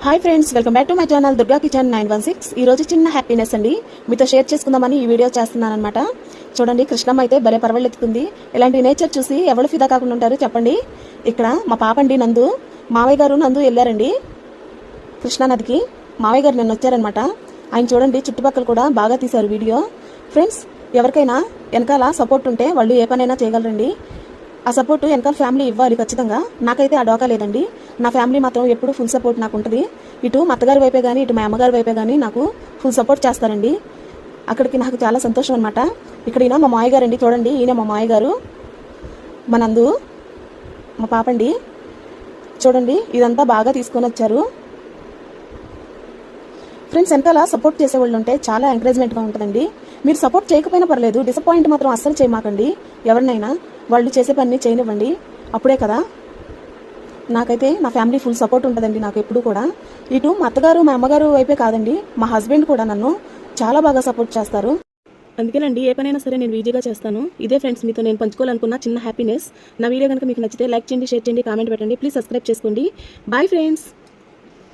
Hi friends, welcome back to my channel Durga kitchen 916. ఈ రోజు చిన్న హ్యాపీనెస్ అండి మీతో షేర్ చేసుకుందామని ఈ వీడియో చేస్తున్నాను అనమాట. చూడండి, కృష్ణమ్మ అయితే భలే పరవళ్ళెత్తుకుంది. ఇలాంటి నేచర్ చూసి ఎవరు ఫిదా కాకుండా ఉంటారు చెప్పండి. ఇక్కడ మా పాప అండి నందు, మావయ్య గారు నందు వెళ్ళారండి కృష్ణానదికి. మావయ్య గారు నిన్న వచ్చారనమాట. ఆయన చూడండి చుట్టుపక్కల కూడా బాగా తీశారు వీడియో. ఫ్రెండ్స్, ఎవరికైనా వెనకాల సపోర్ట్ ఉంటే వాళ్ళు ఏ పనైనా చేయగలరండి. ఆ సపోర్ట్ వెనకాల ఫ్యామిలీ ఇవ్వాలి ఖచ్చితంగా. నాకైతే ఆ డోకా లేదండి. నా ఫ్యామిలీ మాత్రం ఎప్పుడు ఫుల్ సపోర్ట్ నాకు ఉంటుంది. ఇటు మా అత్తగారి వైపే కానీ ఇటు మా అమ్మగారి వైపే కానీ నాకు ఫుల్ సపోర్ట్ చేస్తారండి. అక్కడికి నాకు చాలా సంతోషం అనమాట. ఇక్కడ ఈయన మా మావయ్య గారు అండి, చూడండి ఈయన మా మావయ్య గారు, మా నందు మా పాపండి. చూడండి ఇదంతా బాగా తీసుకొని వచ్చారు. ఫ్రెండ్స్, వెనకాల సపోర్ట్ చేసేవాళ్ళు ఉంటే చాలా ఎంకరేజ్మెంట్గా ఉంటుందండి. మీరు సపోర్ట్ చేయకపోయినా పర్లేదు, డిసప్పాయింట్ మాత్రం అస్సలు చేయమాకండి. ఎవరినైనా వాళ్ళు చేసే పని చేయనివ్వండి, అప్పుడే కదా. నాకైతే నా ఫ్యామిలీ ఫుల్ సపోర్ట్ ఉంటుందండి నాకు ఎప్పుడు కూడా. ఇటు మా అత్తగారు మా అమ్మగారు వైపే కాదండి, మా హస్బెండ్ కూడా నన్ను చాలా బాగా సపోర్ట్ చేస్తారు. అందుకేనండి ఏ పనైనా సరే నేను ఈజీగా చేస్తాను. ఇదే ఫ్రెండ్స్ మీతో నేను పంచుకోవాలనుకున్న చిన్న హ్యాపీనెస్. నా వీడియో కనుక మీకు నచ్చితే లైక్ చేయండి, షేర్ చేయండి, కామెంట్ పెట్టండి. ప్లీజ్ సబ్స్క్రైబ్ చేసుకోండి. Bye friends.